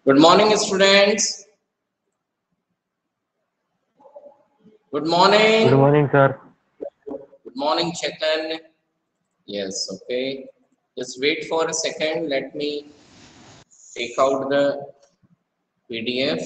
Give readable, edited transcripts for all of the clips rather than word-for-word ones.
Good morning, students. Good morning. Good morning, sir. Good morning, Chetan. Yes, okay. Just wait for a second. Let me take out the PDF.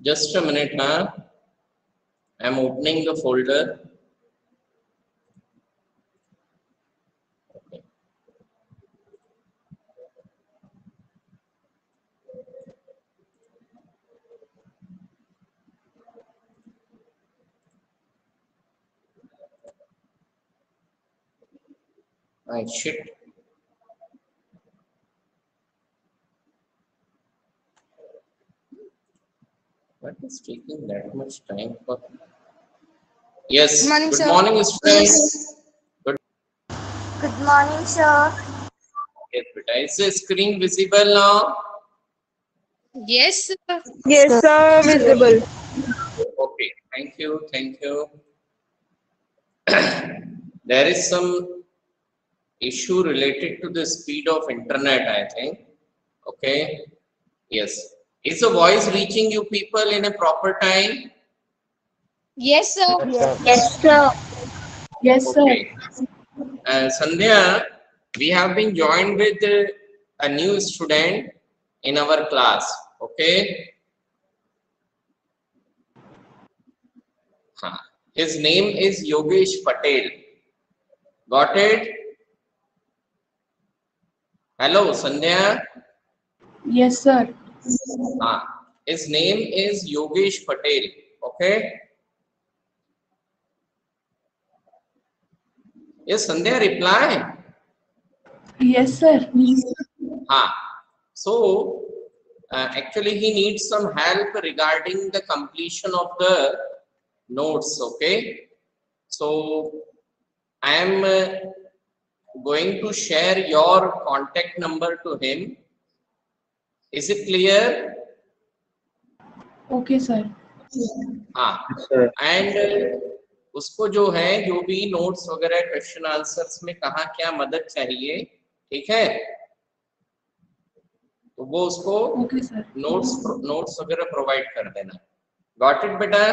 Just a minute, huh? I'm opening the folder. Okay. Shit. What is taking that much time for? Yes. Good morning, Good sir. morning, students. Good morning, sir. Yes, beta. Is the screen visible now? Yes, sir. Yes, sir, visible. Okay. Thank you. Thank you. There is some issue related to the speed of internet, I think. Okay. Yes. Is the voice reaching you people in a proper time? Yes, sir. Yes, sir. Yes, sir. Okay. Sandhya, we have been joined with a new student in our class. Okay. His name is Yogesh Patel. Got it? Hello, Sandhya. Yes, sir. His name is Yogesh Patel. Okay. Yes, Sandhya, reply. Yes, sir. So, actually, he needs some help regarding the completion of the notes. Okay. So, I am going to share your contact number to him. Is it clear? Okay, sir. And उसको जो है जो भी notes वगैरह question answers में कहाँ क्या मदद चाहिए, ठीक है, तो वो उसको Okay, sir. नोट्स वगैरह प्रोवाइड कर देना. गॉट इट बेटा?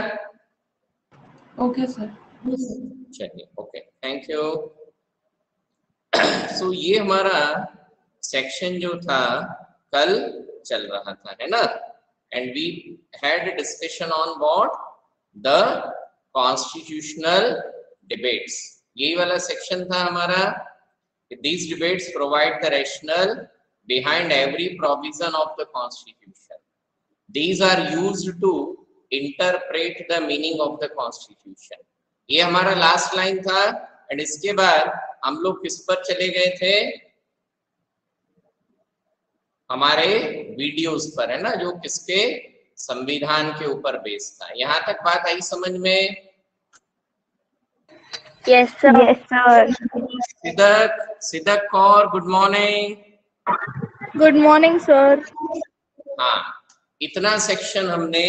Okay, sir. चलिए, ओके, थैंक यू. सो ये हमारा सेक्शन जो था कल चल रहा था, है ना, and we had a discussion on what the constitutional debates. यही वाला सेक्शन था हमारा. These debates provide the rationale behind every provision of the Constitution. These are used to interpret the meaning of the Constitution. ये हमारा last line था. And इसके बाद हम लोग किस पर चले गए थे? हमारे वीडियोस पर, है ना, जो किसके संविधान के ऊपर बेस था. यहां तक बात आई समझ में? Yes, sir. Yes, sir. Sidak Kaur, good morning. Good morning, sir. इतना सेक्शन हमने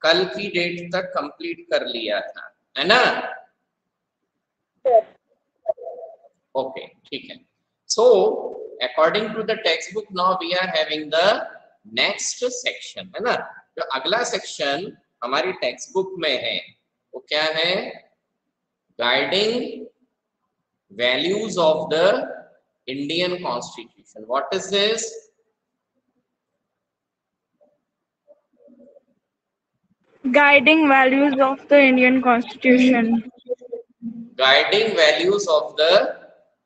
कल की डेट तक कंप्लीट कर लिया था, है ना? ओके, ठीक है. So according to the text book now we are having the next section, है ना. जो अगला सेक्शन हमारी टेक्स्ट बुक में है वो क्या है? Guiding values of the Indian constitution. What is this? Guiding values of the Indian Constitution. Guiding values of the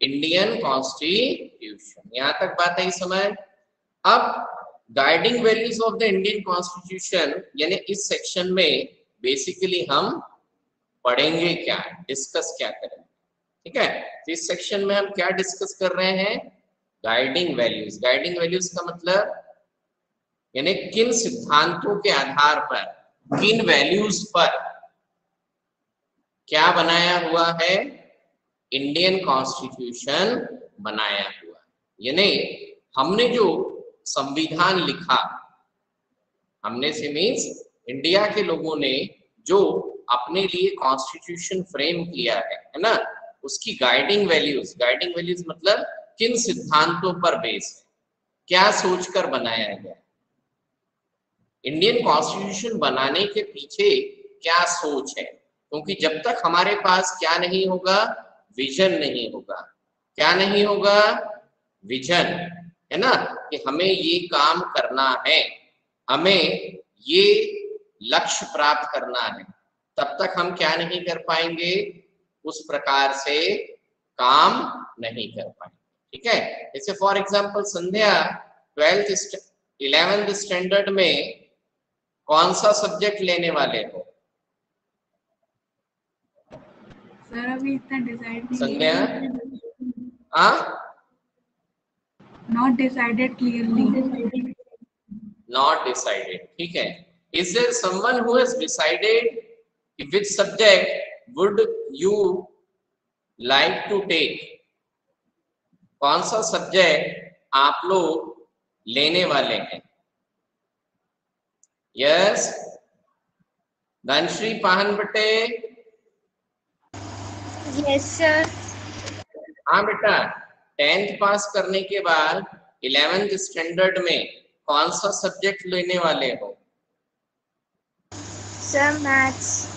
Indian constitution. यहां तक बात आई समझ? अब guiding values of the Indian constitution, यानी इस सेक्शन में बेसिकली हम पढ़ेंगे क्या, डिस्कस क्या करेंगे, ठीक है। तो इस सेक्शन में हम क्या डिस्कस कर रहे हैं, गाइडिंग वैल्यूज। गाइडिंग वैल्यूज का मतलब यानी किन सिद्धांतों के आधार पर, किन वैल्यूज पर क्या बनाया हुआ है, इंडियन कॉन्स्टिट्यूशन बनाया हुआ, यानी हमने जो संविधान लिखा, हमने से मीन्स इंडिया के लोगों ने जो अपने लिए कॉन्स्टिट्यूशन फ्रेम किया है ना, उसकी गाइडिंग वैल्यूज मतलब किन सिद्धांतों पर बेस है, क्या सोचकर बनाया गया, इंडियन कॉन्स्टिट्यूशन बनाने के पीछे क्या सोच है। क्योंकि जब तक हमारे पास क्या नहीं होगा, विजन नहीं होगा, क्या नहीं होगा, विजन, है ना, कि हमें ये काम करना है, हमें ये लक्ष्य प्राप्त करना है, तब तक हम क्या नहीं कर पाएंगे, उस प्रकार से काम नहीं कर पाएंगे, ठीक है। जैसे for example Sandhya 11th standard में कौन सा सब्जेक्ट लेने वाले हो? सर अभी इतना डिसाइड नहीं Sandhya, not decided clearly. Not decided, ठीक है। Is there someone who has decided which subject would you like to take? कौन सा सब्जेक्ट आप लोग लेने वाले हैं? यस, धनश्री पाहन बटे। Yes sir. हाँ बेटा, 10th पास करने के बाद 11th स्टैंडर्ड में कौन सा सब्जेक्ट लेने वाले हो? Sir maths.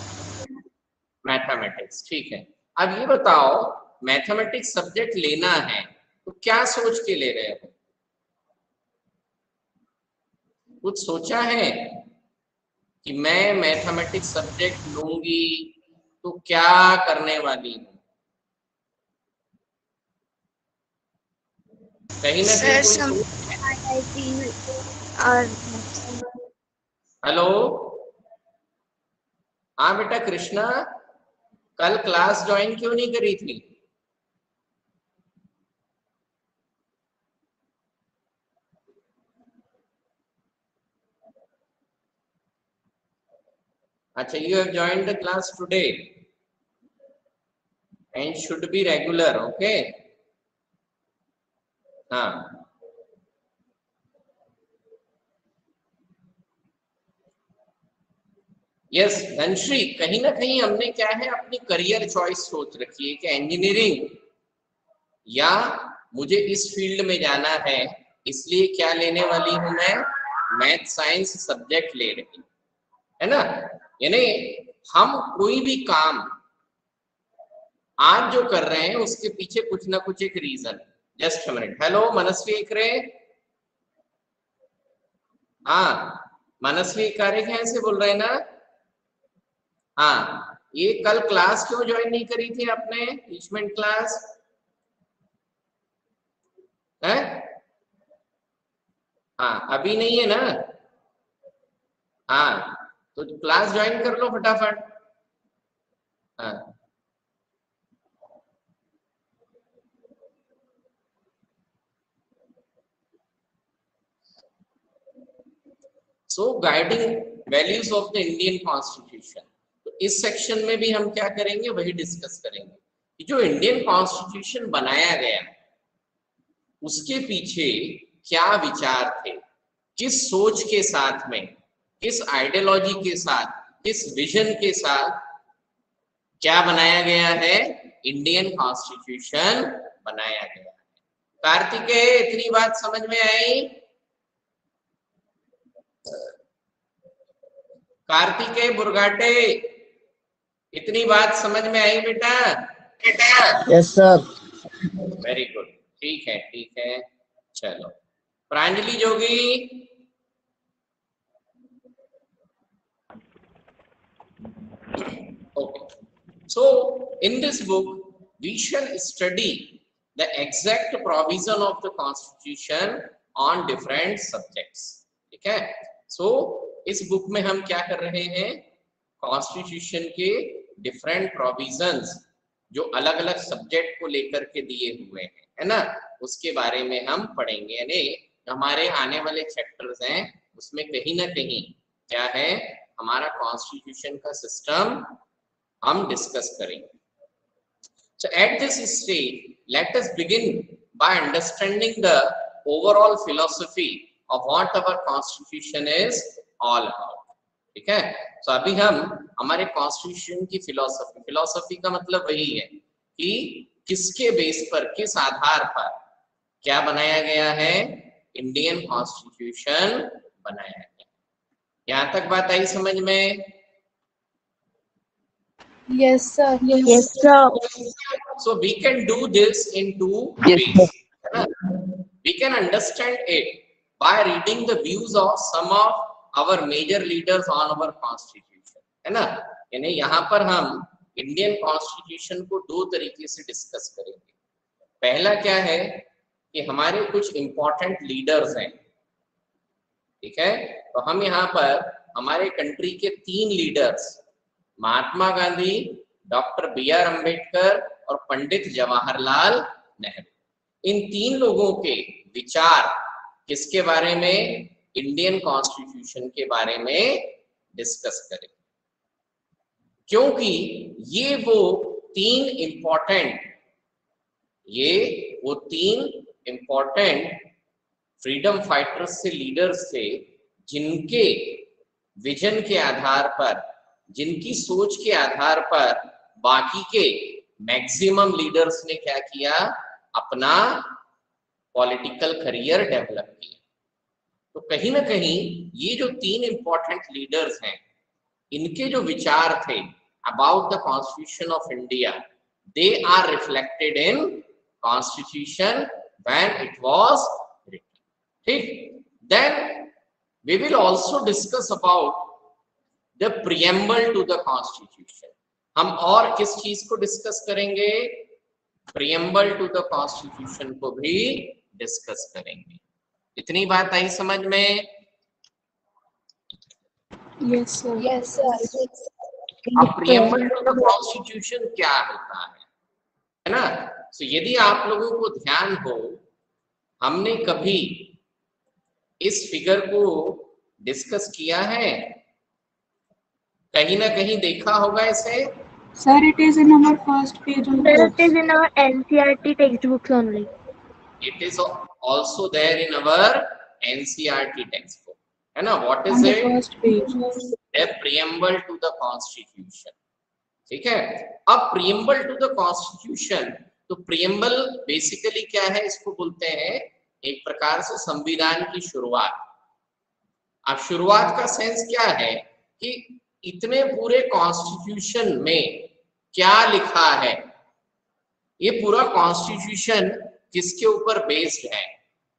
मैथमेटिक्स, ठीक है। अब ये बताओ, मैथमेटिक्स सब्जेक्ट लेना है तो क्या सोच के ले रहे हो? कुछ सोचा है कि मैं मैथमेटिक्स सब्जेक्ट लूंगी तो क्या करने वाली हूँ? कहीं ना कहीं कोई और हेलो, हाँ बेटा कृष्णा, कल क्लास ज्वाइन क्यों नहीं करी थी? अच्छा, you have joined the class today and should be regular, okay? हाँ, यस धनश्री, कहीं ना कहीं हमने क्या है, अपनी करियर चॉइस सोच रखी है कि इंजीनियरिंग या मुझे इस फील्ड में जाना है, इसलिए क्या लेने वाली हूं मैं, मैथ साइंस सब्जेक्ट ले रही हूं, है ना। यानी हम कोई भी काम आज जो कर रहे हैं उसके पीछे कुछ ना कुछ एक reason. Just a minute. Hello Manasvi Ekre, हाँ मनस्वी एकारे यहाँ से बोल रहे हैं ना? हाँ, ये कल क्लास क्यों ज्वाइन नहीं करी थी आपने, इंस्ट्रूमेंट क्लास है? हाँ अभी नहीं है ना? हाँ तो क्लास ज्वाइन कर लो फटाफट। हाँ so guiding values of the Indian constitution, तो इस सेक्शन में भी हम क्या करेंगे, वही डिस्कस करेंगे कि जो इंडियन कॉन्स्टिट्यूशन बनाया गया उसके पीछे क्या विचार थे, किस सोच के साथ में, किस आइडियोलॉजी के साथ, किस विजन के साथ क्या बनाया गया है, इंडियन कॉन्स्टिट्यूशन बनाया गया है। कार्तिकेय, इतनी बात समझ में आई? कार्तिकेय बुरगाटे, इतनी बात समझ में आई बेटा? Yes sir. वेरी गुड, ठीक है ठीक है। चलो प्रांजलि जोगी, okay, so in this book we shall study the exact provision of the constitution on different subjects. ठीक है, सो इस बुक में हम क्या कर रहे हैं, कॉन्स्टिट्यूशन के डिफरेंट प्रोविजंस जो अलग अलग सब्जेक्ट को लेकर के दिए हुए हैं, है ना, उसके बारे में हम पढ़ेंगे। यानी हमारे आने वाले चैप्टर्स हैं उसमें कहीं ना कहीं क्या है, हमारा कॉन्स्टिट्यूशन का सिस्टम हम डिस्कस करेंगे। So at this stage, let us begin by understanding the overall philosophy of what our constitution is all about. ठीक है, तो अभी हम हमारे कॉन्स्टिट्यूशन की फिलोसफी का मतलब वही है कि किसके बेस पर, किस आधार पर क्या बनाया गया है, इंडियन कॉन्स्टिट्यूशन बनाया गया। यहाँ तक बात आई समझ में? Yes, sir. Yes, sir. So we can do this in two Yes, ways. We can understand it by reading the views of some of our major leaders on our constitution, है ना। यानी यहाँ पर हम इंडियन कॉन्स्टिट्यूशन को दो तरीके से डिस्कस करेंगे। पहला क्या है कि हमारे कुछ इंपॉर्टेंट लीडर्स हैं, ठीक है, तो हम यहाँ पर हमारे कंट्री के 3 leaders, Mahatma Gandhi, doctor B R. Ambedkar और पंडित जवाहरलाल नेहरू, इन 3 लोगों के विचार किसके बारे में, इंडियन कॉन्स्टिट्यूशन के बारे में डिस्कस करें। क्योंकि ये वो 3 इंपॉर्टेंट फ्रीडम फाइटर्स से, लीडर्स थे, जिनके विजन के आधार पर, जिनकी सोच के आधार पर बाकी के मैक्सिमम लीडर्स ने क्या किया, अपना पॉलिटिकल करियर डेवलप किया। तो कहीं ना कहीं ये जो 3 इंपॉर्टेंट लीडर्स हैं, इनके जो विचार थे about the constitution of India, they are reflected in constitution when it was written. ठीक, then we will also discuss about the preamble to the constitution. हम और किस चीज को डिस्कस करेंगे, प्रियम्बल टू द कॉन्स्टिट्यूशन को भी डिस्कस करेंगे। इतनी बात आई समझ में? Yes, sir. Yes, sir. अब प्रियम्बल टू द कॉन्स्टिट्यूशन क्या होता है ना। तो यदि आप लोगों को ध्यान हो, हमने कभी इस फिगर को डिस्कस किया है, कहीं ना कहीं देखा होगा इसे? Sir, it is in our first page on Sir, it books. is in our NCERT textbooks only. It is also there in our NCERT textbook, है ना। What is On the it? first page. The preamble to the constitution। ठीक है, अब preamble to the constitution, तो preamble basically क्या है, इसको बोलते हैं एक प्रकार से संविधान की शुरुआत। अब शुरुआत का सेंस क्या है कि इतने पूरे कॉन्स्टिट्यूशन में क्या लिखा है, ये पूरा कॉन्स्टिट्यूशन किसके ऊपर बेस्ड है।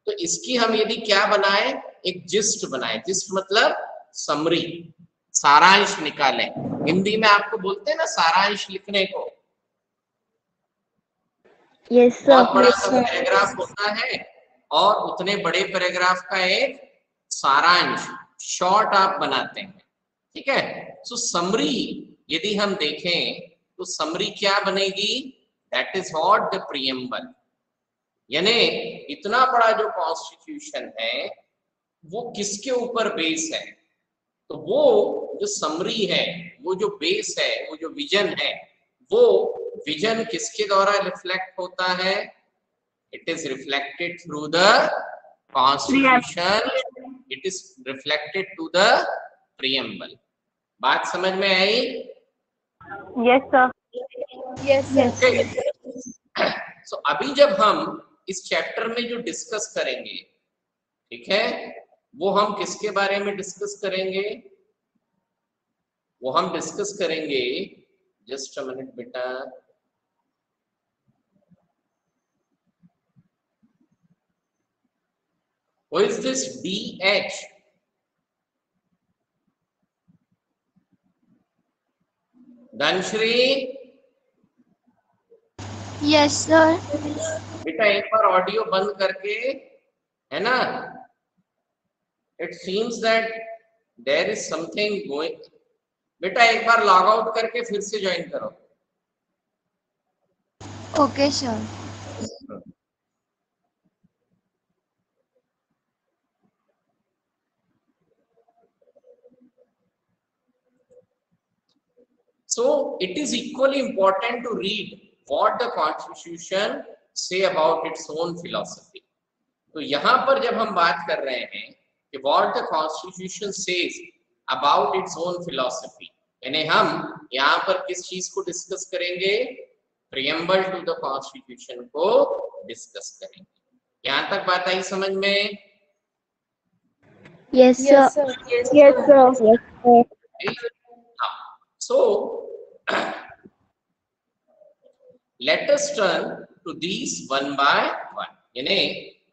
तो इसकी हम यदि क्या बनाए, एक जिस्ट बनाए। जिस्ट मतलब समरी, सारांश निकालें। हिंदी में आपको बोलते हैं ना सारांश लिखने को। Yes, sir. बहुत बड़ा सा पैराग्राफ होता है और उतने बड़े पैराग्राफ का एक सारांश, शॉर्ट आप बनाते हैं। ठीक है, सो समरी यदि हम देखें तो समरी क्या बनेगी, that is what the preamble. यानी इतना बड़ा जो कॉन्स्टिट्यूशन है वो किसके ऊपर बेस है, तो वो जो समरी है, वो जो बेस है, वो जो विजन है, वो विजन किसके द्वारा रिफ्लेक्ट होता है, it is reflected through the constitution, it is reflected to the preamble. बात समझ में आई? Yes, sir. Yes, sir. सो अभी जब हम इस चैप्टर में जो डिस्कस करेंगे, ठीक है, वो हम किसके बारे में डिस्कस करेंगे, वो हम डिस्कस करेंगे, जस्ट अ मिनट बेटा, Who is this DH? Dhanashree, Yes, sir. बेटा एक बार ऑडियो बंद करके है ना? It seems that there is something going. बेटा एक बार लॉग आउट करके फिर से ज्वाइन करो। Okay, sir. So it is equally important to read what the Constitution say about its own philosophy. तो यहाँ पर जब हम बात कर रहे हैं कि what the Constitution says about its own philosophy, यानी हम यहाँ पर किस चीज को डिस्कस करेंगे? प्रियम्बल टू द कॉन्स्टिट्यूशन को डिस्कस करेंगे। यहाँ तक बात आई समझ में? Yes, sir. Yes, sir. Yes, sir. Yes, sir. So let us turn to these one by one. यानी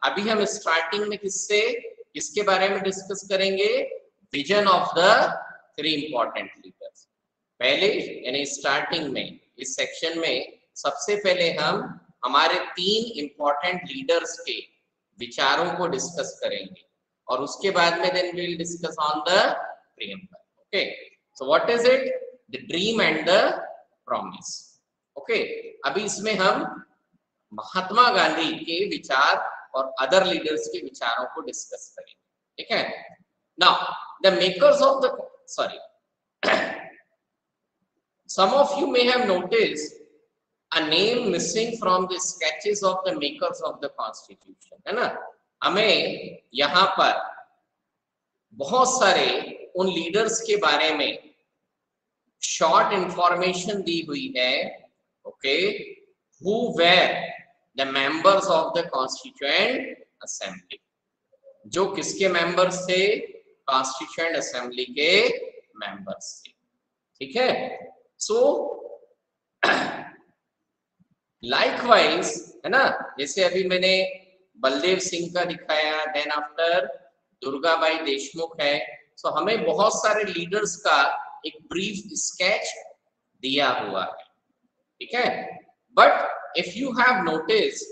अभी हम स्टार्टिंग में किसके बारे में डिस्कस करेंगे? Vision of the three important leaders. पहले यानी स्टार्टिंग में इस सेक्शन में सबसे पहले हम हमारे 3 इंपॉर्टेंट लीडर्स के विचारों को डिस्कस करेंगे और उसके बाद में then we will discuss on the preamble. Okay, so what is it? The dream and the promise. Okay, अभी इसमें हम महात्मा गांधी के विचार और अदर लीडर्स के विचारों को डिस्कस करेंगे। ठीक है? Now the makers of the some of you may have noticed a name missing from the sketches of the makers of the constitution, है ना? हमें यहाँ पर बहुत सारे उन लीडर्स के बारे में शॉर्ट इंफॉर्मेशन दी हुई है। Okay, who were the members of the constituent assembly? जो किसके मेंबर्स थे? कॉन्स्टिट्यूएंट असेंबली के मेंबर्स थे। ठीक है? सो लाइकवाइज, है ना, जैसे अभी मैंने बलदेव सिंह का दिखाया, देन आफ्टर दुर्गाबाई देशमुख है। सो हमें बहुत सारे लीडर्स का एक ब्रीफ स्केच दिया हुआ है। ठीक है? But if you have notice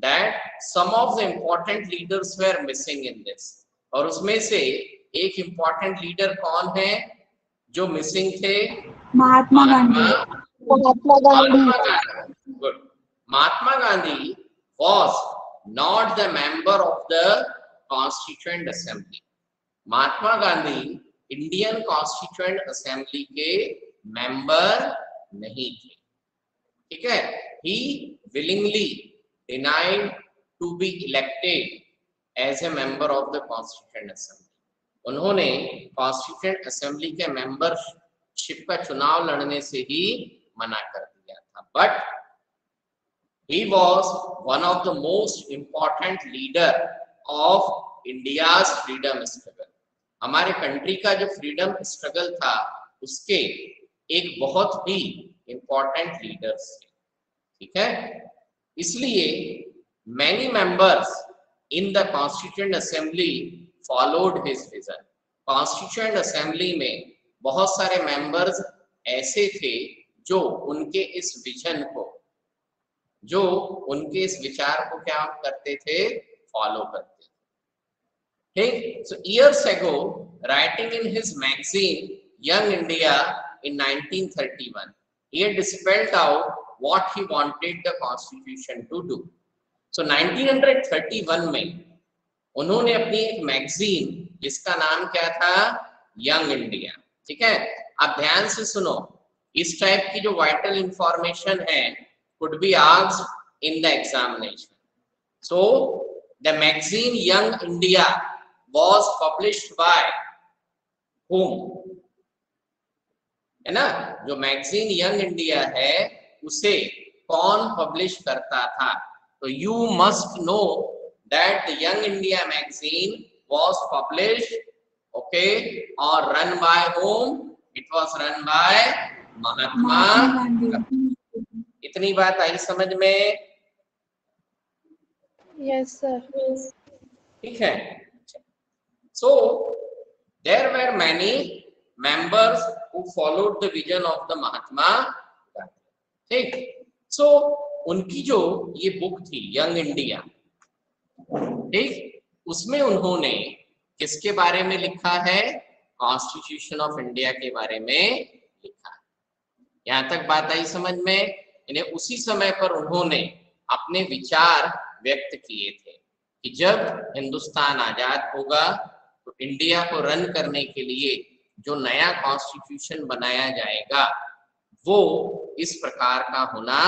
that some of the important leaders were missing in this, और उसमें से एक इंपॉर्टेंट लीडर कौन है जो मिसिंग थे? Mahatma Gandhi. Good. Mahatma Gandhi was not the member of the Constituent Assembly. Mahatma Gandhi Indian constituent assembly के member नहीं थे। ठीक है? He willingly denied to be elected as a member of the Constituent Assembly. उन्होंने कॉन्स्टिट्यूएंट असेंबली के membership का चुनाव लड़ने से ही मना कर दिया था। But he was one of the most important leader of India's freedom struggle. हमारे कंट्री का जो फ्रीडम स्ट्रगल था उसके एक बहुत ही इंपॉर्टेंट लीडर्स थे। ठीक है? इसलिए many members in the Constituent Assembly followed his vision. Constituent Assembly में बहुत सारे मेंबर्स ऐसे थे जो उनके इस विजन को, जो उनके इस विचार को क्या करते थे? फॉलो करते थे। ठीक? So years ago, writing in his magazine Young India in 1931, he had spelled out what he wanted the constitution to do. So 1931 में उन्होंने अपनी एक मैगजीन जिसका नाम क्या था? Young India. ठीक है? आप ध्यान से सुनो, इस टाइप की जो वाइटल इंफॉर्मेशन है could be asked in the examination. So the magazine Young India was published by whom? है ना? जो मैगजीन यंग इंडिया है उसे कौन पब्लिश करता था? तो you must know that the Young India magazine was published, okay, or run by whom? It was run by Mahatma Gandhi. इतनी बात आई समझ में? Yes, sir. ठीक है? So there were many members who followed the vision of the Mahatma Gandhi. ठीक? So उनकी जो ये बुक थी यंग इंडिया, ठीक, उसमें उन्होंने किसके बारे में लिखा है? कॉन्स्टिट्यूशन ऑफ इंडिया के बारे में लिखा है। यहां तक बात आई समझ में? इन्हें उसी समय पर उन्होंने अपने विचार व्यक्त किए थे कि जब हिंदुस्तान आजाद होगा तो इंडिया को रन करने के लिए जो नया कॉन्स्टिट्यूशन बनाया जाएगा वो इस प्रकार का होना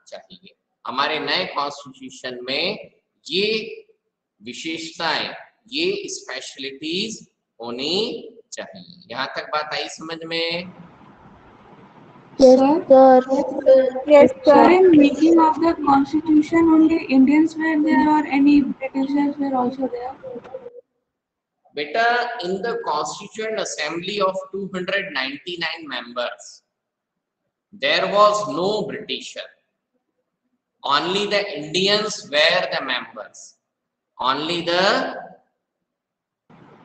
चाहिए। हमारे नए कॉन्स्टिट्यूशन में ये विशेषताएं, ये स्पेशलिटीज होनी चाहिए। यहाँ तक बात आई समझ में? Yes, sir. Yes, Sir, sir. in making of the constitution, only Indians were there or any Britishers were also there? बेटा, in the Constituent Assembly of 299 members, there was no Britisher. Only the Indians were the members. Only the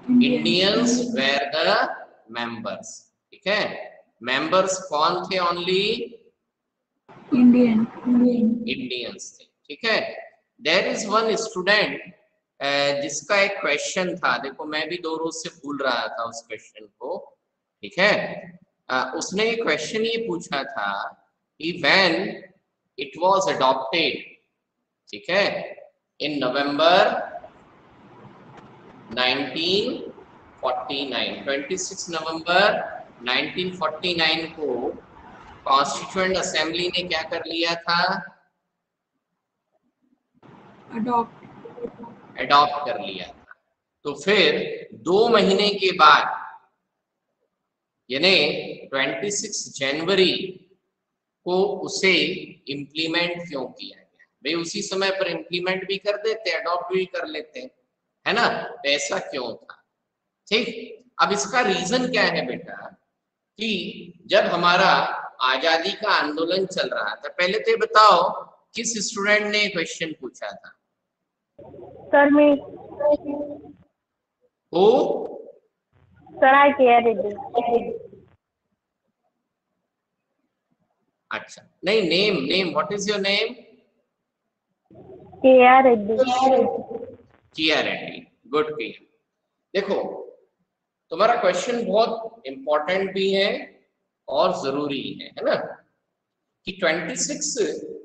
Indians were the members. ठीक है? Members कौन थे? Only Indians थे। ठीक है? There is one student जिसका एक क्वेश्चन था, देखो मैं भी 2 रोज से भूल रहा था उस क्वेश्चन को। ठीक है? उसने क्वेश्चन ये पूछा था कि व्हेन इट वाज अडॉप्टेड, ठीक है, इन नवंबर 1949, 26 नवंबर 1949 को कॉन्स्टिट्यूएंट असेंबली ने क्या कर लिया था? अडॉप्ट कर लिया था। तो फिर 2 महीने के बाद यानी 26 जनवरी को उसे इम्प्लीमेंट क्यों किया गया? भाई उसी समय पर इम्प्लीमेंट भी कर देते, अडॉप्ट भी कर लेते, है ना? तो ऐसा क्यों था? ठीक, अब इसका रीजन क्या है बेटा कि जब हमारा आजादी का आंदोलन चल रहा था, पहले तो बताओ किस स्टूडेंट ने क्वेश्चन पूछा था? Sir, me. Who? Sir, I carried it. अच्छा, नहीं, name what is your name? K.R. Reddy. किया रेड्डी, गुड किया। देखो तुम्हारा क्वेश्चन बहुत इंपॉर्टेंट भी है और जरूरी है ना? कि 26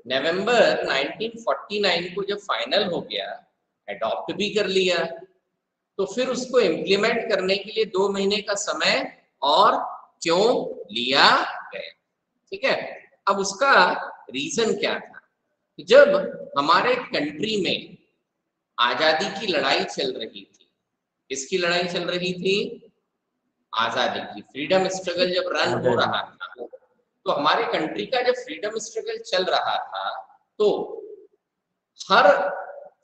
नवंबर 1949 को जब फाइनल हो गया, अडॉप्ट भी कर लिया, तो फिर उसको इम्प्लीमेंट करने के लिए 2 महीने का समय और क्यों लिया गया? ठीक है, अब उसका रीजन क्या था? जब हमारे कंट्री में आजादी की लड़ाई चल रही थी, किसकी लड़ाई चल रही थी? आजादी की। फ्रीडम स्ट्रगल जब रन हो रहा था, तो हमारे कंट्री का जब फ्रीडम स्ट्रगल चल रहा था, तो हर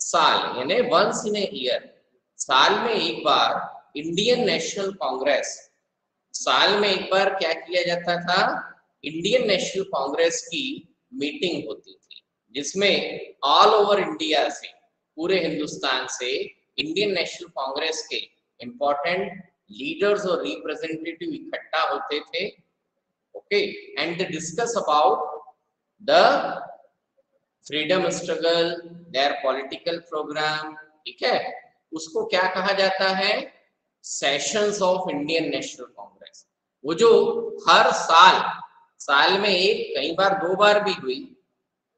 साल यानी वंस इन ए ईयर, साल में एक बार इंडियन नेशनल कांग्रेस, साल में एक बार क्या किया जाता था? इंडियन नेशनल कांग्रेस की मीटिंग होती थी, जिसमें ऑल ओवर इंडिया से, पूरे हिंदुस्तान से इंडियन नेशनल कांग्रेस के इंपॉर्टेंट लीडर्स और रिप्रेजेंटेटिव इकट्ठा होते थे। Okay, and they discuss about the freedom struggle, their political programme. ठीक है, उसको क्या कहा जाता है? Sessions of Indian National Congress. वो जो हर साल में एक, कई बार 2 बार भी हुई,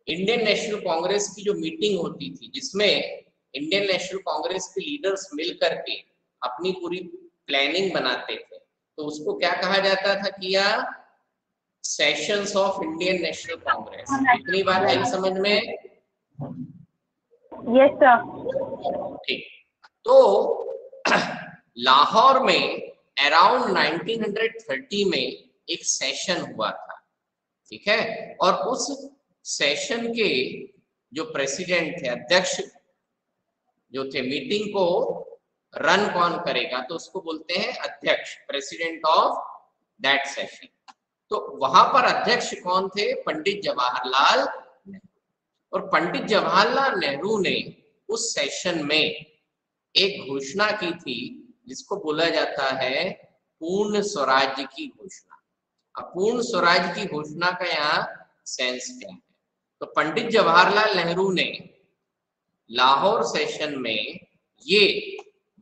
इंडियन नेशनल कांग्रेस की जो मीटिंग होती थी, जिसमें इंडियन नेशनल कांग्रेस के लीडर्स मिल करके अपनी पूरी प्लानिंग बनाते थे, तो उसको क्या कहा जाता था? किया सेशंस ऑफ इंडियन नेशनल कांग्रेस। कितनी बार आई समझ में? Yes, sir. ठीक, तो लाहौर में अराउंड 1930 में एक सेशन हुआ था। ठीक है, और उस सेशन के जो प्रेसिडेंट थे, अध्यक्ष जो थे, मीटिंग को रन कौन करेगा? तो उसको बोलते हैं अध्यक्ष, प्रेसिडेंट ऑफ दैट सेशन। तो वहां पर अध्यक्ष कौन थे? पंडित जवाहरलाल नेहरू। और पंडित जवाहरलाल नेहरू ने उस सेशन में एक घोषणा की थी, जिसको बोला जाता है पूर्ण स्वराज्य की घोषणा। अब पूर्ण स्वराज्य की घोषणा का यहाँ सेंस क्या है? तो पंडित जवाहरलाल नेहरू ने लाहौर सेशन में ये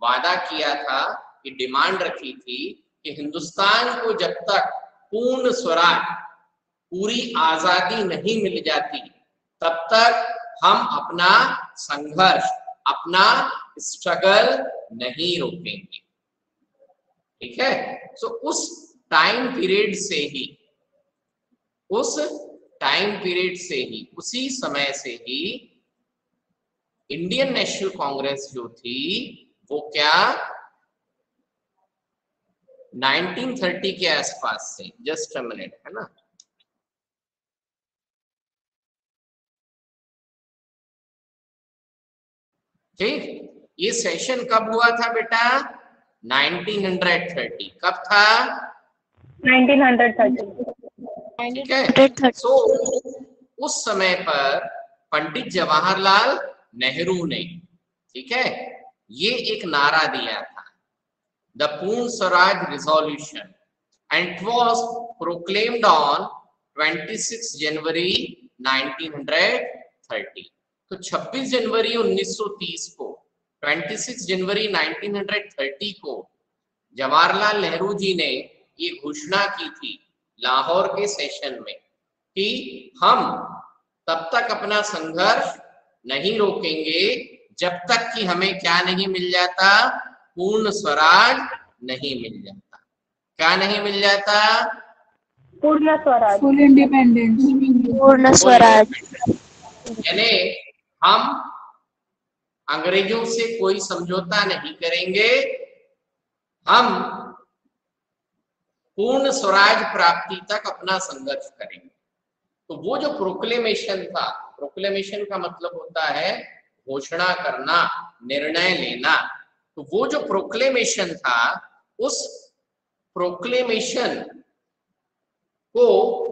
वादा किया था कि डिमांड रखी थी कि हिंदुस्तान को जब तक पूर्ण स्वराज, पूरी आजादी नहीं मिल जाती तब तक हम अपना संघर्ष, अपना स्ट्रगल नहीं रोकेंगे। ठीक है, तो उस टाइम पीरियड से ही उसी समय से ही इंडियन नेशनल कांग्रेस जो थी वो क्या 1930 के आसपास से, जस्ट अ मिनट, है ना, ठीक। ये सेशन कब हुआ था बेटा? 1930। कब था? 1930। ठीक है। सो उस समय पर पंडित जवाहरलाल नेहरू ने, ठीक है, ये एक नारा दिया था, द पूर्ण Swaraj resolution, and it was proclaimed on 26 जनवरी 1930। तो 26 जनवरी 1930 को, 26 जनवरी 1930 को जवाहरलाल नेहरू जी ने ये घोषणा की थी लाहौर के सेशन में कि हम तब तक अपना संघर्ष नहीं रोकेंगे जब तक कि हमें क्या नहीं मिल जाता? पूर्ण स्वराज नहीं मिल जाता। क्या नहीं मिल जाता? पूर्ण स्वराज, फुल इंडिपेंडेंस। पूर्ण स्वराज। यानी हम अंग्रेजों से कोई समझौता नहीं करेंगे, हम पूर्ण स्वराज प्राप्ति तक अपना संघर्ष करेंगे। तो वो जो प्रोक्लेमेशन था, प्रोक्लेमेशन का मतलब होता है घोषणा करना, निर्णय लेना। तो वो जो प्रोक्लेमेशन था, उस प्रोक्लेमेशन को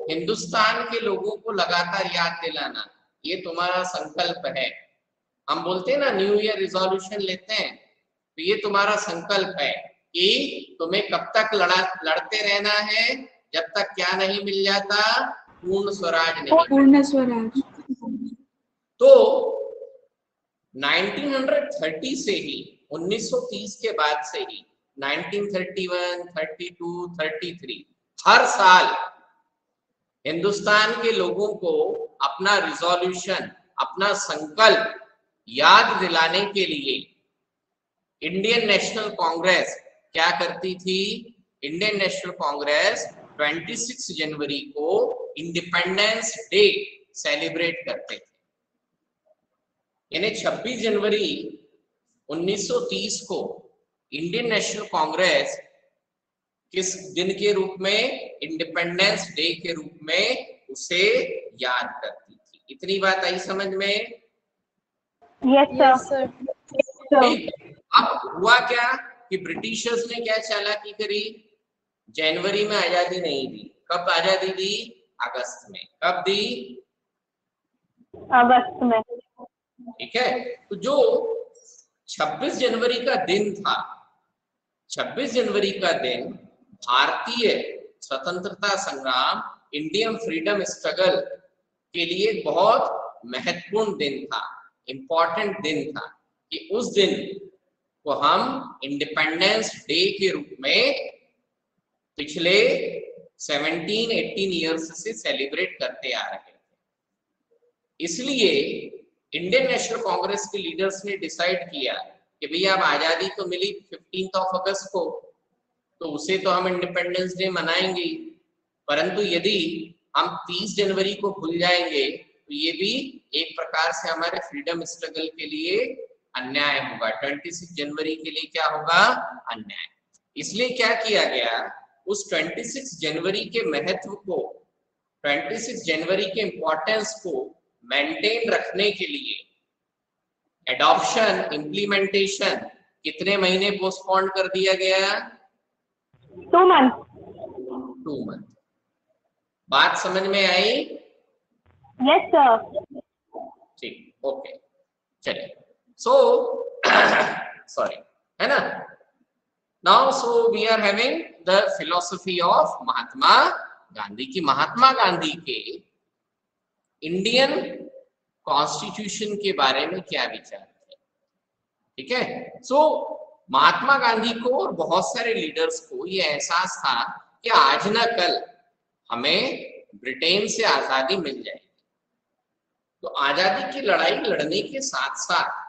हिंदुस्तान के लोगों को लगातार याद दिलाना, ये तुम्हारा संकल्प है। हम बोलते हैं ना, न्यू ईयर रिजोल्यूशन लेते हैं, तो ये तुम्हारा संकल्प है कि तुम्हें कब तक लड़ते रहना है जब तक क्या नहीं मिल जाता? पूर्ण स्वराज नहीं। पूर्ण स्वराज। तो 1930 से ही, 1930 के बाद से ही 1931, 32, 33 हर साल हिंदुस्तान के लोगों को अपना रिजोल्यूशन, अपना संकल्प याद दिलाने के लिए इंडियन नेशनल कांग्रेस क्या करती थी? इंडियन नेशनल कांग्रेस 26 जनवरी को इंडिपेंडेंस डे सेलिब्रेट करते थे। यानी 26 जनवरी 1930 को इंडियन नेशनल कांग्रेस किस दिन के रूप में? इंडिपेंडेंस डे के रूप में उसे याद करती थी। इतनी बात आई समझ में? Yes sir. अब हुआ क्या कि ब्रिटिशर्स ने क्या चालाकी करी? जनवरी में आजादी नहीं दी। कब आजादी दी? अगस्त में। कब दी? अगस्त में। ठीक है। तो जो 26 जनवरी का दिन था, 26 जनवरी का दिन भारतीय स्वतंत्रता संग्राम, इंडियन फ्रीडम स्ट्रगल के लिए बहुत महत्वपूर्ण दिन था, इंपॉर्टेंट दिन था कि उस दिन को हम इंडिपेंडेंस डे के रूप में पिछले 17-18 ईयर्स से सेलिब्रेट करते आ रहे थे। इसलिए इंडियन नेशनल कांग्रेस के लीडर्स ने डिसाइड किया कि भैया अब आजादी तो मिली 15 अगस्त को, तो उसे तो हम इंडिपेंडेंस डे मनाएंगे, परंतु यदि हम 30 जनवरी को भूल जाएंगे तो ये भी एक प्रकार से हमारे फ्रीडम स्ट्रगल के लिए अन्याय होगा। 26 जनवरी के लिए क्या होगा? अन्याय। इसलिए क्या किया गया, उस 26 जनवरी के महत्व को, 26 जनवरी के इंपॉर्टेंस को मेंटेन रखने के लिए एडॉप्शन, इम्प्लीमेंटेशन कितने महीने पोस्टपोन कर दिया गया? 2 मंथ। 2 मंथ। बात समझ में आई? Yes sir. ठीक, ओके, चलिए। सो सॉरी, है ना? Now so we are having the philosophy of Mahatma Gandhi की। महात्मा गांधी के इंडियन कॉन्स्टिट्यूशन के बारे में क्या विचार थे? ठीक है। सो महात्मा गांधी को और बहुत सारे लीडर्स को ये एहसास था कि आज ना कल हमें ब्रिटेन से आजादी मिल जाएगी। तो आजादी की लड़ाई लड़ने के साथ साथ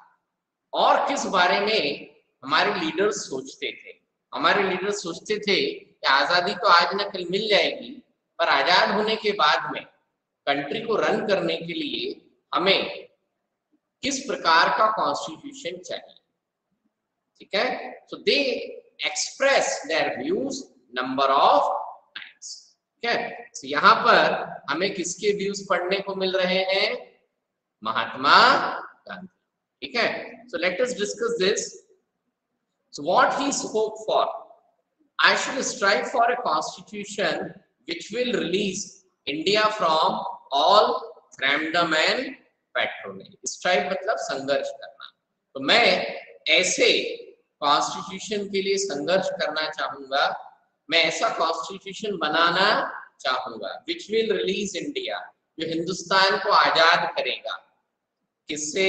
और किस बारे में हमारे लीडर्स सोचते थे? हमारे लीडर्स सोचते थे कि आजादी तो आज न कल मिल जाएगी, पर आजाद होने के बाद में कंट्री को रन करने के लिए हमें किस प्रकार का कॉन्स्टिट्यूशन चाहिए। ठीक है। So they express their views number of times. ठीक है। तो यहाँ पर हमें किसके व्यूज पढ़ने को मिल रहे हैं? महात्मा गांधी। ठीक है। So let us discuss this. So what he spoke for, I should strive for a constitution which will release India from all thraldom and patronage. Strive मतलब संघर्ष करना। तो मैं ऐसे कॉन्स्टिट्यूशन के लिए संघर्ष करना चाहूंगा, मैं ऐसा कॉन्स्टिट्यूशन बनाना चाहूंगा which will release India, जो हिंदुस्तान को आजाद करेगा। किससे?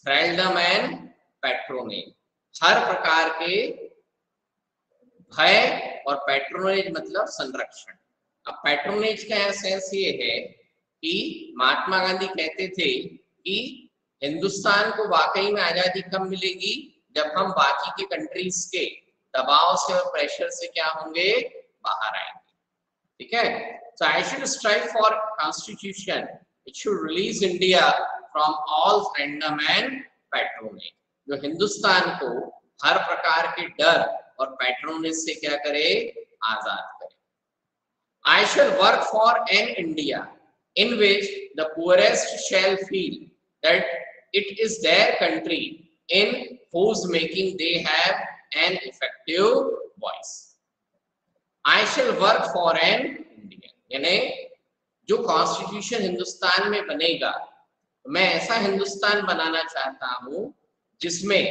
thraldom and patronage, हर प्रकार के भय और पैट्रोनेज मतलब संरक्षण। अब पैट्रोनेज का सेंस ये है कि महात्मा गांधी कहते थे कि हिंदुस्तान को वाकई में आजादी कब मिलेगी? जब हम बाकी के कंट्रीज के दबाव से और प्रेशर से क्या होंगे? बाहर आएंगे। ठीक है। So I should strive for constitution it should release India from all thraldom and patronage, जो हिंदुस्तान को हर प्रकार के डर और पैट्रोनेज से क्या करे? आजाद करे। I shall work for an India in which the poorest shall feel that it is their country in whose making they have an effective voice. I shall work for an India, यानी जो constitution Hindustan में बनेगा, मैं ऐसा हिंदुस्तान बनाना चाहता हूं जिसमें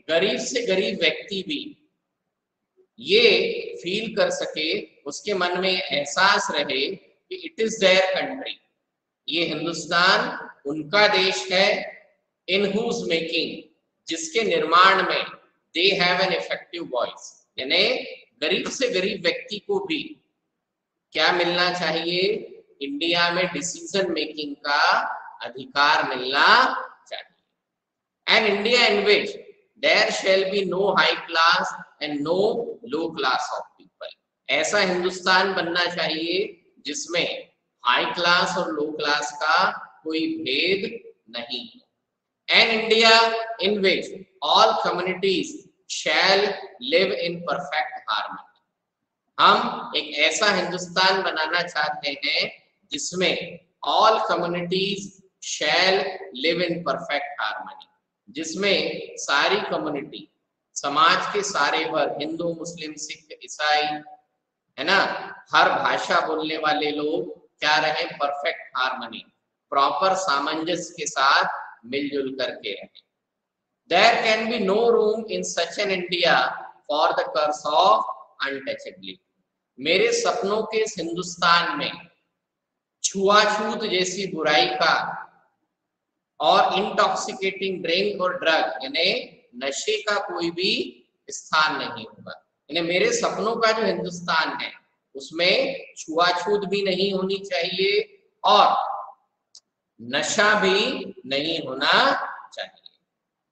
गरीब से गरीब व्यक्ति भी ये फील कर सके, उसके मन में एहसास रहे कि इट इज देयर कंट्री, ये हिंदुस्तान उनका देश है। इन हुज मेकिंग, जिसके निर्माण में they have an effective voice, यानी गरीब से गरीब व्यक्ति को भी क्या मिलना चाहिए? इंडिया में डिसीजन मेकिंग का अधिकार मिलना चाहिए। An India in which there shall be no high class and no low class of people, ऐसा हिंदुस्तान बनना चाहिए जिसमें हाई क्लास और लो क्लास का कोई भेद नहीं। An India in which all communities shall live in perfect harmony, हम एक ऐसा हिंदुस्तान बनाना चाहते हैं जिसमें all communities shall live in perfect harmony, जिसमें सारी कम्युनिटी, समाज के सारे वर्ग, हिंदू मुस्लिम सिख ईसाई, है ना, हर भाषा बोलने वाले लोग क्या रहे? परफेक्ट हार्मनी, प्रॉपर सामंजस्य के साथ मिलजुल करके रहे। There can be no room in such an India for the curse of untouchability, मेरे सपनों के इस हिंदुस्तान में छुआछूत जैसी बुराई का और इंटॉक्सिकेटिंग ड्रिंक और ड्रग यानी नशे का कोई भी स्थान नहीं होगा। यानी मेरे सपनों का जो हिंदुस्तान है उसमें छुआछूत भी नहीं होनी चाहिए और नशा भी नहीं होना चाहिए।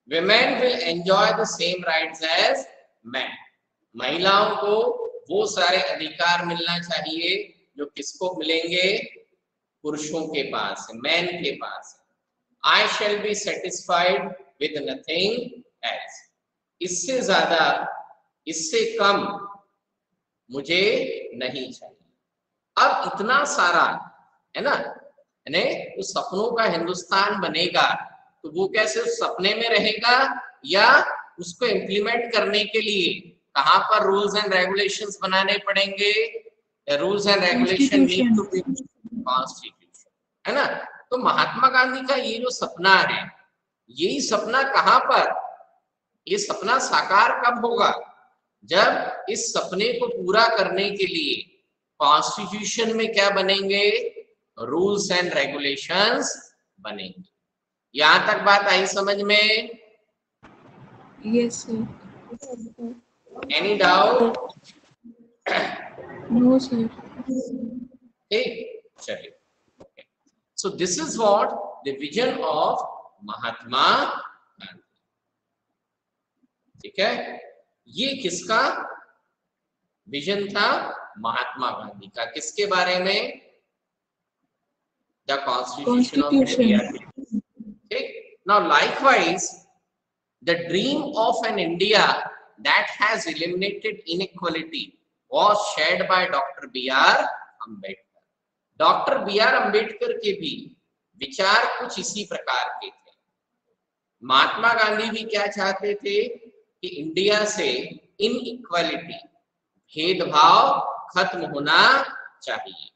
Women will enjoy the same rights as men, महिलाओं को वो सारे अधिकार मिलना चाहिए जो किसको मिलेंगे? पुरुषों के पास, मैन के पास। I shall be satisfied with nothing else, इससे ज्यादा, इससे कम मुझे नहीं चाहिए। अब इतना सारा है ना, यानी उस सपनों का हिंदुस्तान बनेगा तो वो कैसे उस सपने में रहेगा या उसको इम्प्लीमेंट करने के लिए कहां पर रूल्स एंड रेगुलेशंस बनाने पड़ेंगे? Rules and regulation need to be constitution, है ना। तो महात्मा गांधी का ये जो सपना है, यही सपना कहां पर, ये सपना साकार कब होगा? जब इस सपने को पूरा करने के लिए कॉन्स्टिट्यूशन में क्या बनेंगे? रूल्स एंड रेगुलेशंस बनेंगे। यहां तक बात आई समझ में? Yes, sir. Any doubt? No, sir. Okay, चलिए. Okay. So this is what the vision of Mahatma Gandhi. ठीक है, ये किसका विजन था? महात्मा गांधी का. किसके बारे में? The constitution of India. ठीक. Now likewise the dream of an India that has eliminated inequality was shared by Dr. B.R. Ambedkar. Doctor B R Ambedkar के भी विचार कुछ इसी प्रकार के थे. महात्मा गांधी भी क्या चाहते थे कि इंडिया से इनइक्वालिटी, भेदभाव खत्म होना चाहिए,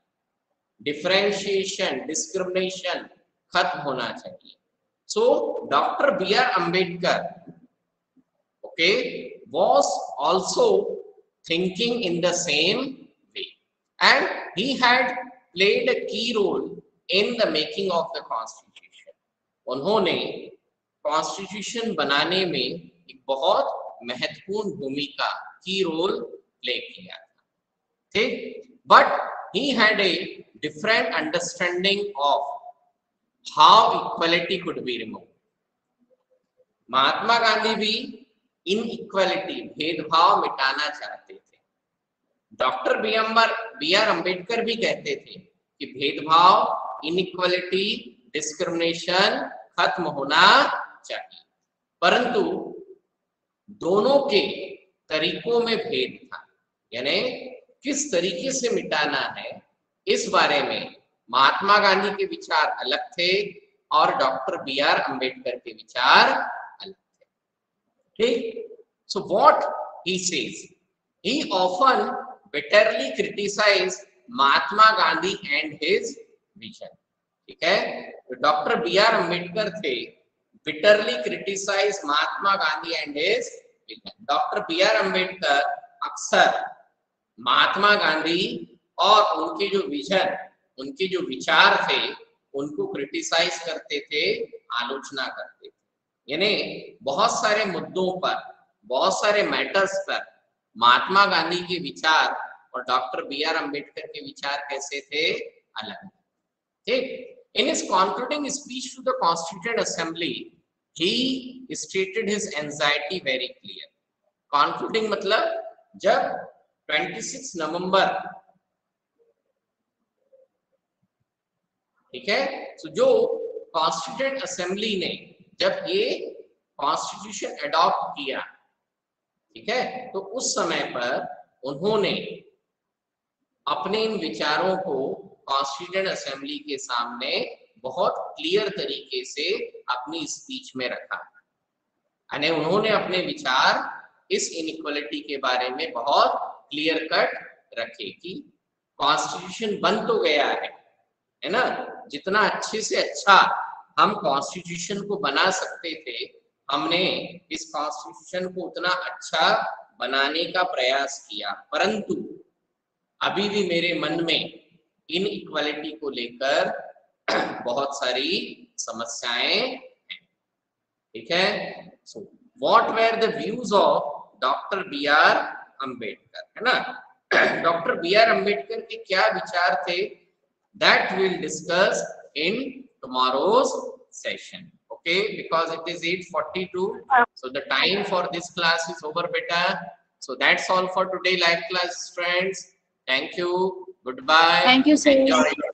डिफरेंशिएशन, डिस्क्रिमिनेशन खत्म होना चाहिए. So doctor B R Ambedkar was also thinking in the same way, and he had played a key role in the making of the constitution. उन्होंने कॉन्स्टिट्यूशन बनाने में एक बहुत महत्वपूर्ण भूमिका, की रोल प्ले किया था. ठीक. But he had a different understanding of how equality could be removed. Mahatma Gandhi भी इनइक्वालिटी, भेदभाव मिटाना चाहते थे. डॉक्टर बी आर अम्बेडकर भी कहते थे कि भेदभाव, इनइक्वालिटी, डिस्क्रिमिनेशन खत्म होना चाहिए. परंतु दोनों के तरीकों में भेद था, यानी किस तरीके से मिटाना है, इस बारे में महात्मा गांधी के विचार अलग थे और डॉक्टर बी आर अम्बेडकर के विचार अलग थे. ठीक. So what he says, he often bitterly criticized Mahatma Gandhi and his vision. ठीक है, तो डॉक्टर बी आर अम्बेडकर थे, bitterly criticize Mahatma Gandhi and his vision. Doctor B R Ambedkar अक्सर महात्मा गांधी और उनके जो विजन, उनके जो विचार थे, उनको क्रिटिसाइज करते थे, आलोचना करते थे. यानी बहुत सारे मुद्दों पर, बहुत सारे मैटर्स पर महात्मा गांधी के विचार और डॉक्टर बी आर अम्बेडकर के विचार कैसे थे? अलग. ठीक. In his concluding speech to the constituent assembly he stated his anxiety very clear. Concluding मतलब जब 26 नवंबर, ठीक है, तो जो कॉन्स्टिट्यूएंट असेंबली ने जब ये कॉन्स्टिट्यूशन अडॉप्ट किया, ठीक है, तो उस समय पर उन्होंने अपने इन विचारों को कॉन्स्टिट्यूएंट असेंबली के सामने बहुत क्लियर तरीके से अपनी स्पीच में रखा. यानी उन्होंने अपने विचार इस इनइक्वालिटी के बारे में बहुत क्लियर कट रखे कि कॉन्स्टिट्यूशन बन तो गया है ना, जितना अच्छे से अच्छा हम कॉन्स्टिट्यूशन को बना सकते थे, हमने इस कॉन्स्टिट्यूशन को उतना अच्छा बनाने का प्रयास किया, परंतु अभी भी मेरे मन में इनइक्वालिटी को लेकर बहुत सारी समस्याएं हैं. ठीक है. So what were the views of doctor B R Ambedkar, है ना. डॉक्टर बी आर अम्बेडकर के क्या विचार थे, that will discuss in tomorrow's session. Okay, because it is 8:42, so the time for this class is over, beta. So that's all for today live class, friends. Thank you. Goodbye. Thank you, sir. Enjoy.